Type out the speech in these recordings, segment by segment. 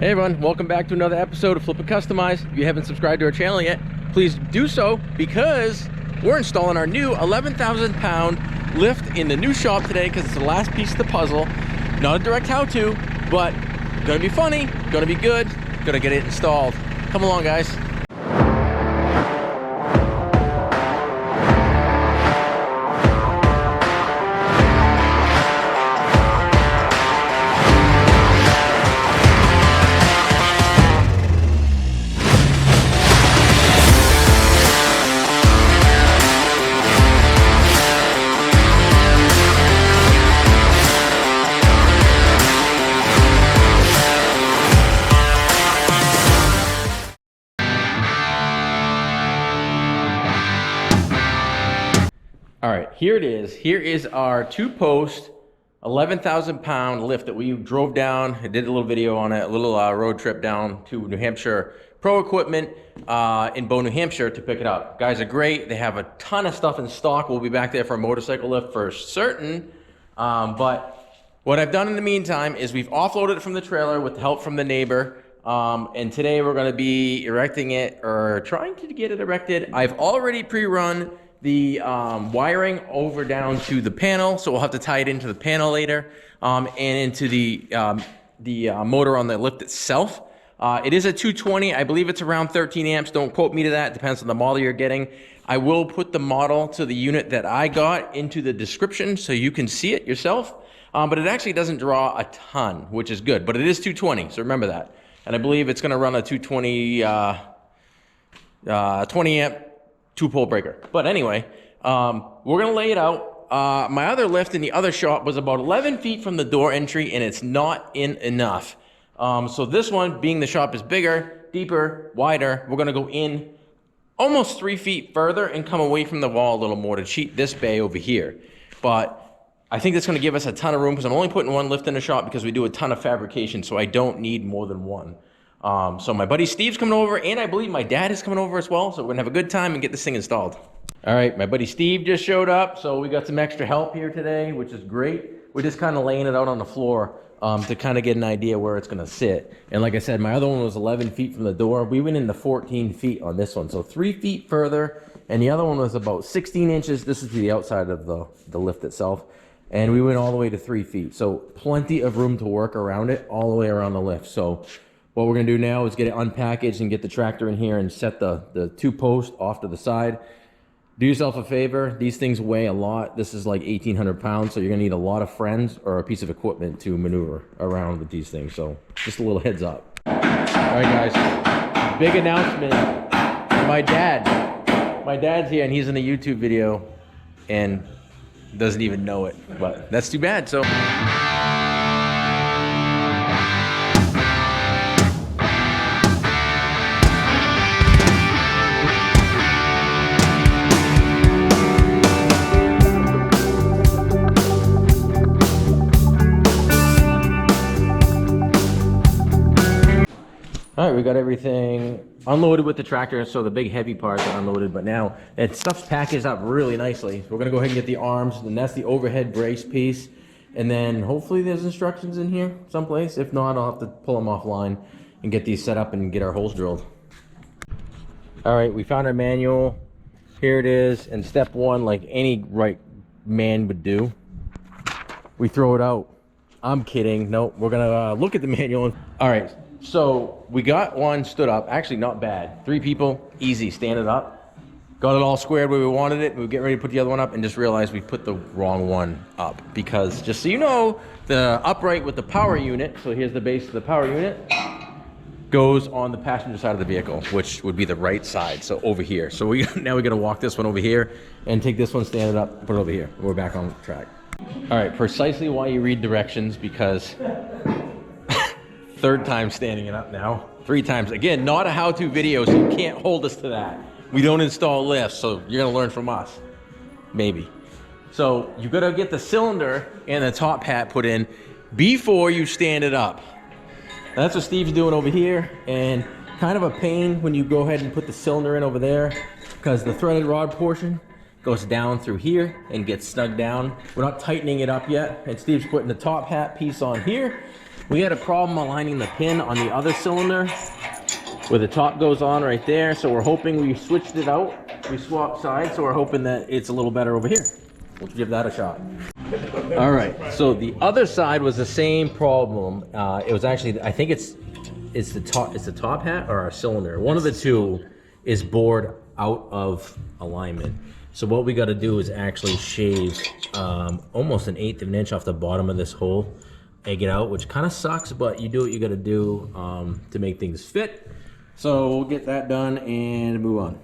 Hey everyone, welcome back to another episode of Flip and Customize. If you haven't subscribed to our channel yet, please do so because we're installing our new 11,000 pound lift in the new shop today because it's the last piece of the puzzle. Not a direct how-to, but gonna be funny, gonna be good, gonna get it installed. Come along guys. All right, here it is. Here is our two-post 11,000 pound lift that we drove down. I did a little video on it, a little road trip down to New Hampshire Pro Equipment in Bow, New Hampshire to pick it up. Guys are great. They have a ton of stuff in stock. We'll be back there for a motorcycle lift for certain. But what I've done in the meantime is we've offloaded it from the trailer with the help from the neighbor. And today we're gonna be erecting it or trying to get it erected. I've already pre-run the wiring over down to the panel, so we'll have to tie it into the panel later, and into the motor on the lift itself. It is a 220. I believe it's around 13 amps. Don't quote me to that. It depends on the model you're getting. I will put the model to the unit that I got into the description so you can see it yourself. But it actually doesn't draw a ton, which is good. But it is 220, so remember that. And I believe it's going to run a 220, 20 amp. Two-pole breaker. But anyway, we're gonna lay it out. My other lift in the other shop was about 11 feet from the door entry, and it's not in enough. So this one, being the shop is bigger, deeper, wider, we're gonna go in almost 3 feet further and come away from the wall a little more to cheat this bay over here. But I think that's gonna give us a ton of room because I'm only putting one lift in the shop because we do a ton of fabrication, so I don't need more than one. So my buddy Steve's coming over, and I believe my dad is coming over as well, so we're gonna have a good time and get this thing installed. All right, my buddy Steve just showed up, so we got some extra help here today, which is great. We're just kind of laying it out on the floor to kind of get an idea where it's gonna sit. And like I said, my other one was 11 feet from the door. We went into 14 feet on this one, so 3 feet further, and the other one was about 16 inches. This is to the outside of the lift itself. And we went all the way to 3 feet, so plenty of room to work around it, all the way around the lift. So what we're gonna do now is get it unpackaged and get the tractor in here and set the two posts off to the side. Do yourself a favor, these things weigh a lot. This is like 1,800 pounds, so you're gonna need a lot of friends or a piece of equipment to maneuver around with these things. So just a little heads up. All right guys, big announcement. My dad's here and he's in a YouTube video and doesn't even know it, but that's too bad. So. All right, we got everything unloaded with the tractor, so the big heavy parts are unloaded, but now stuff's packaged up really nicely. So we're gonna go ahead and get the arms, and that's the overhead brace piece. And then hopefully there's instructions in here someplace. If not, I'll have to pull them offline and get these set up and get our holes drilled. All right, we found our manual. Here it is, and step one, like any right man would do, we throw it out. I'm kidding, nope, we're gonna look at the manual. All right. So we got one stood up, actually not bad. 3 people, easy, stand it up. Got it all squared where we wanted it. We were getting ready to put the other one up and just realized we put the wrong one up because just so you know, the upright with the power unit, so here's the base of the power unit, goes on the passenger side of the vehicle, which would be the right side, so over here. So now we gotta walk this one over here and take this one, stand it up, put it over here. We're back on track. All right, precisely why you read directions, because third time standing it up now. 3 times. Again, not a how-to video, so you can't hold us to that. We don't install lifts, so you're gonna learn from us. Maybe. So you gotta get the cylinder and the top hat put in before you stand it up. That's what Steve's doing over here, and kind of a pain when you go ahead and put the cylinder in over there, because the threaded rod portion goes down through here and gets snug down. We're not tightening it up yet, and Steve's putting the top hat piece on here. We had a problem aligning the pin on the other cylinder where the top goes on right there. So we're hoping we switched it out. We swapped sides, so we're hoping that it's a little better over here. We'll give that a shot. All right, so the other side was the same problem. It was actually, I think it's the top hat or our cylinder. One of the two is bored out of alignment. So what we got to do is actually shave almost 1/8 of an inch off the bottom of this hole, egg it out, which kind of sucks, but you do what you got to do to make things fit. So we'll get that done and move on.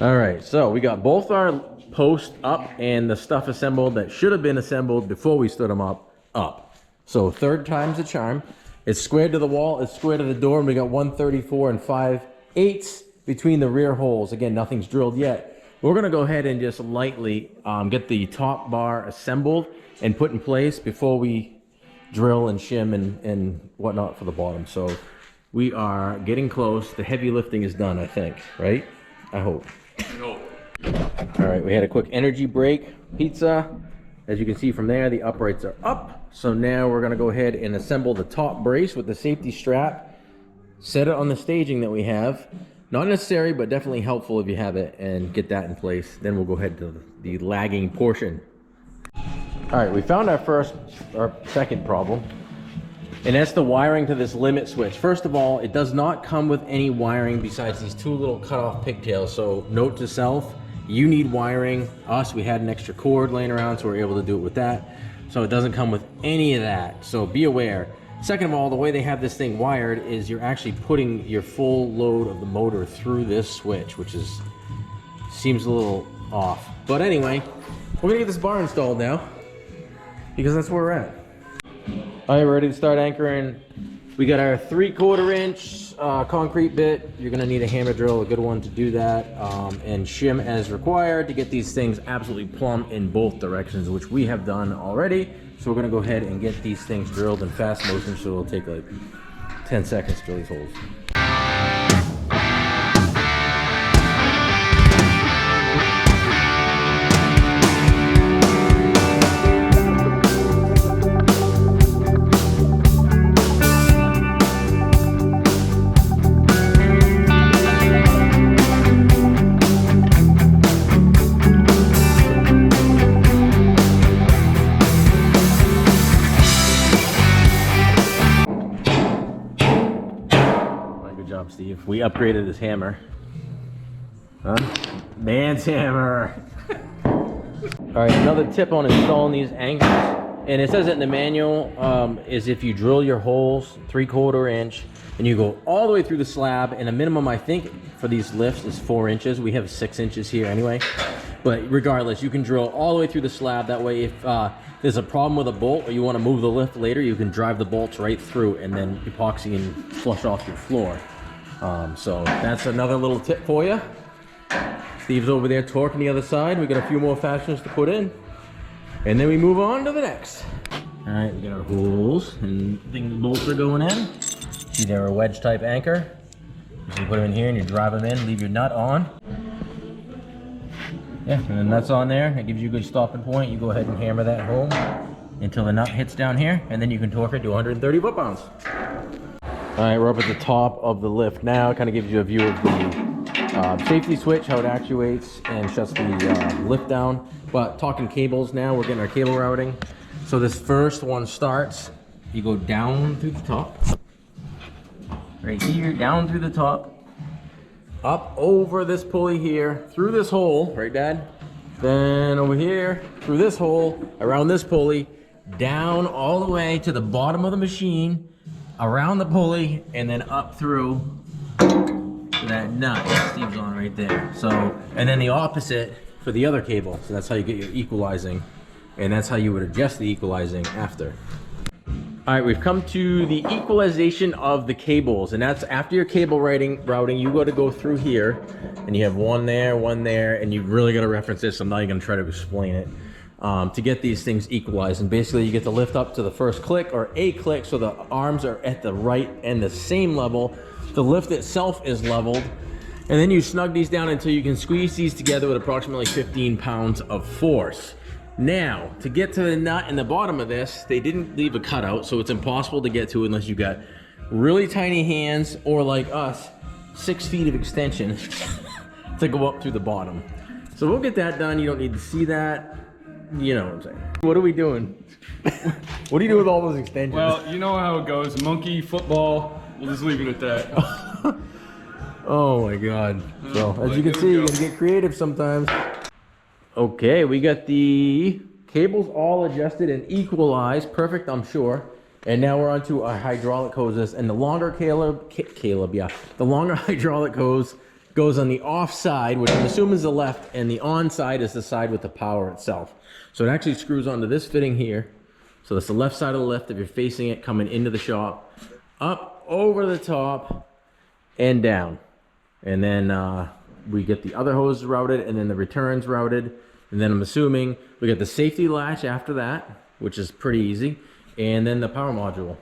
All right, so we got both our posts up and the stuff assembled that should have been assembled before we stood them up. So third time's the charm. It's squared to the wall, it's squared to the door, and we got 134 and 5/8 between the rear holes. Again, nothing's drilled yet. We're gonna go ahead and just lightly get the top bar assembled and put in place before we drill and shim and whatnot for the bottom. So we are getting close. The heavy lifting is done, I think, right? I hope. All right, we had a quick energy break pizza. As you can see from there, the uprights are up. So now we're gonna go ahead and assemble the top brace with the safety strap, set it on the staging that we have. Not necessary, but definitely helpful if you have it, and get that in place. Then we'll go ahead to the lagging portion. All right, we found our second problem, and that's the wiring to this limit switch. First of all, it does not come with any wiring besides these two little cut-off pigtails. So note to self, you need wiring. Us, we had an extra cord laying around, so we're able to do it with that. So it doesn't come with any of that, so be aware. Second of all, the way they have this thing wired is you're actually putting your full load of the motor through this switch, which seems a little off. But anyway, we're gonna get this bar installed now, because that's where we're at. All right, we're ready to start anchoring. We got our 3/4 inch concrete bit. You're gonna need a hammer drill, a good one to do that, and shim as required to get these things absolutely plumb in both directions, which we have done already. So we're gonna go ahead and get these things drilled in fast motion, so it'll take like 10 seconds to drill these holes. Steve, we upgraded his hammer. Huh? Man's hammer. All right, another tip on installing these anchors, and it says it in the manual, is if you drill your holes 3/4 inch and you go all the way through the slab, and a minimum, I think, for these lifts is 4 inches. We have 6 inches here anyway. But regardless, you can drill all the way through the slab. That way, if there's a problem with a bolt or you want to move the lift later, you can drive the bolts right through and then epoxy and flush off your floor. So that's another little tip for you. Steve's over there torquing the other side. We got a few more fasteners to put in, and then we move on to the next. All right, we got our holes, and I think the bolts are going in. See, they're a wedge type anchor. So you put them in here and you drive them in, leave your nut on. Yeah, and the nut's on there. It gives you a good stopping point. You go ahead and hammer that home until the nut hits down here, and then you can torque it to 130 foot-pounds. All right, we're up at the top of the lift now. It kind of gives you a view of the safety switch, how it actuates and shuts the lift down. But talking cables now, we're getting our cable routing. So this first one starts, you go down through the top. Right here, down through the top. Up over this pulley here, through this hole, right, Dad? Then over here, through this hole, around this pulley, down all the way to the bottom of the machine, around the pulley, and then up through that nut that Steve's on right there. So, and then the opposite for the other cable. So that's how you get your equalizing, and that's how you would adjust the equalizing after. All right, we've come to the equalization of the cables, and that's after your cable routing, you got to go through here, and you have one there, and you really got to reference this. I'm not even going to try to explain it. To get these things equalized, and basically you get the lift up to the first click or a click, so the arms are at the right and the same level. The lift itself is leveled, and then you snug these down until you can squeeze these together with approximately 15 pounds of force. Now, to get to the nut in the bottom of this, they didn't leave a cutout, so it's impossible to get to unless you got really tiny hands or like us, 6 feet of extension to go up through the bottom. So we'll get that done. You don't need to see that. You know what I'm saying. What are we doing? What do you do with all those extensions? Well, you know how it goes. Monkey, football, we'll just leave it at that. Oh my God. So as you can see, you gotta get creative sometimes. Okay, we got the cables all adjusted and equalized. Perfect, I'm sure. And now we're onto our hydraulic hoses. And the longer the longer hydraulic hose goes on the off side, which I'm assuming is the left, and the on side is the side with the power itself. So it actually screws onto this fitting here. So that's the left side of the lift if you're facing it coming into the shop. Up, over the top, and down. And then we get the other hoses routed, and then the returns routed. And then I'm assuming we got the safety latch after that, which is pretty easy. And then the power module.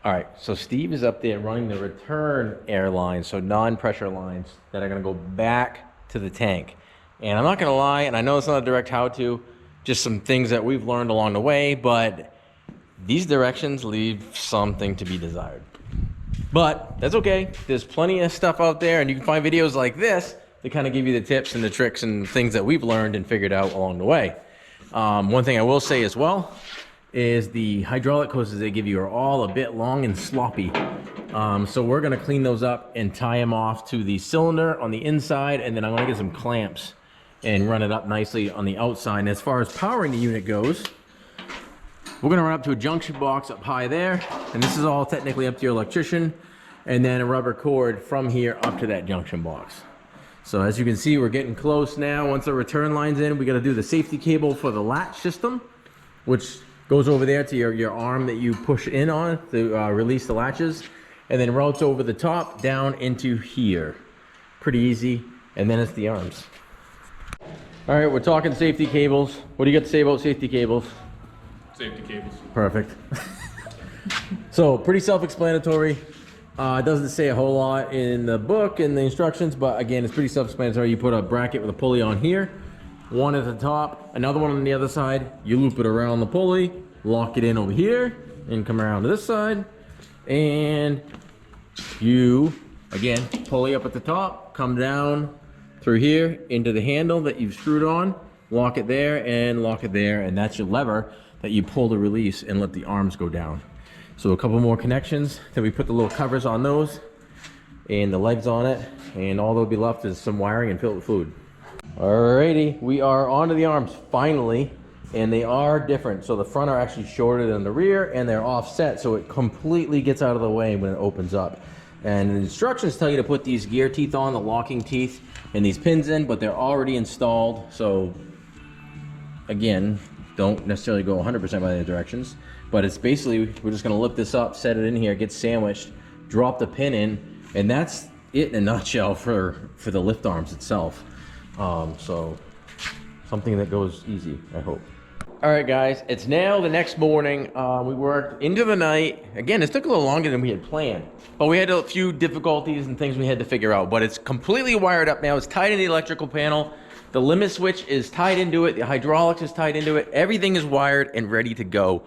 All right, so Steve is up there running the return air lines, so non-pressure lines that are gonna go back to the tank. And I'm not gonna lie, and I know it's not a direct how-to, just some things that we've learned along the way, but these directions leave something to be desired. But that's okay. There's plenty of stuff out there, and you can find videos like this that kind of give you the tips and the tricks and things that we've learned and figured out along the way. One thing I will say as well is the hydraulic hoses they give you are all a bit long and sloppy. So we're gonna clean those up and tie them off to the cylinder on the inside, and then I'm gonna get some clamps and run it up nicely on the outside. And as far as powering the unit goes, we're gonna run up to a junction box up high there, and this is all technically up to your electrician, and then a rubber cord from here up to that junction box. So as you can see, we're getting close now. Once the return line's in, we gotta do the safety cable for the latch system, which goes over there to your arm that you push in on to release the latches, and then routes over the top down into here. Pretty easy, and then it's the arms. All right, we're talking safety cables. What do you got to say about safety cables? Safety cables. Perfect. So pretty self-explanatory. It doesn't say a whole lot in the book and the instructions, but again, it's pretty self-explanatory. You put a bracket with a pulley on here, one at the top, another one on the other side. You loop it around the pulley, lock it in over here, and come around to this side. And you, again, pulley up at the top, come down through here into the handle that you've screwed on, lock it there, and that's your lever that you pull to release and let the arms go down. So a couple more connections, then we put the little covers on those and the legs on it, and all that'll be left is some wiring and fill it with fluid. Alrighty, we are onto the arms finally, and they are different. So the front are actually shorter than the rear, and they're offset, so it completely gets out of the way when it opens up. And the instructions tell you to put these gear teeth on, the locking teeth, and these pins in, but they're already installed. So again, don't necessarily go 100% by the directions, but it's basically, we're just gonna lift this up, set it in here, get sandwiched, drop the pin in, and that's it in a nutshell for the lift arms itself. So something that goes easy, I hope. All right, guys, it's now the next morning. We worked into the night. Again, it took a little longer than we had planned, but we had a few difficulties and things we had to figure out, but it's completely wired up now. It's tied in the electrical panel. The limit switch is tied into it. The hydraulics is tied into it. Everything is wired and ready to go.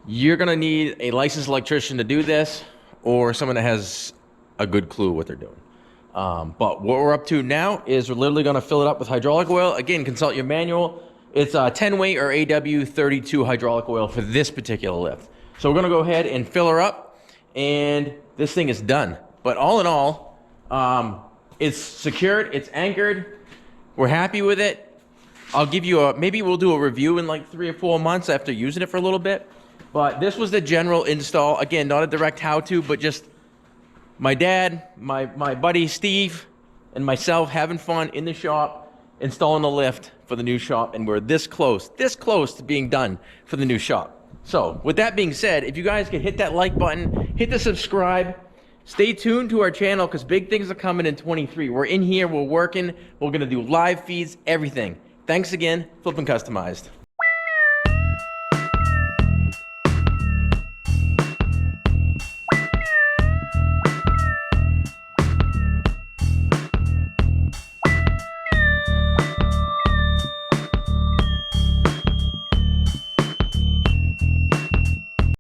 You're gonna need a licensed electrician to do this, or someone that has a good clue what they're doing. But what we're up to now is we're literally gonna fill it up with hydraulic oil. Again, consult your manual. It's a 10 weight or AW32 hydraulic oil for this particular lift. So we're gonna go ahead and fill her up, and this thing is done. But all in all, it's secured, it's anchored. We're happy with it. I'll give you maybe we'll do a review in like 3 or 4 months after using it for a little bit. But this was the general install. Again, not a direct how-to, but just my dad, my buddy Steve, and myself having fun in the shop, installing the lift for the new shop, and we're this close to being done for the new shop. So with that being said, if you guys could hit that like button, hit the subscribe, stay tuned to our channel because big things are coming in 23. We're in here, we're working, we're gonna do live feeds, everything. Thanks again, Flippin' Customized.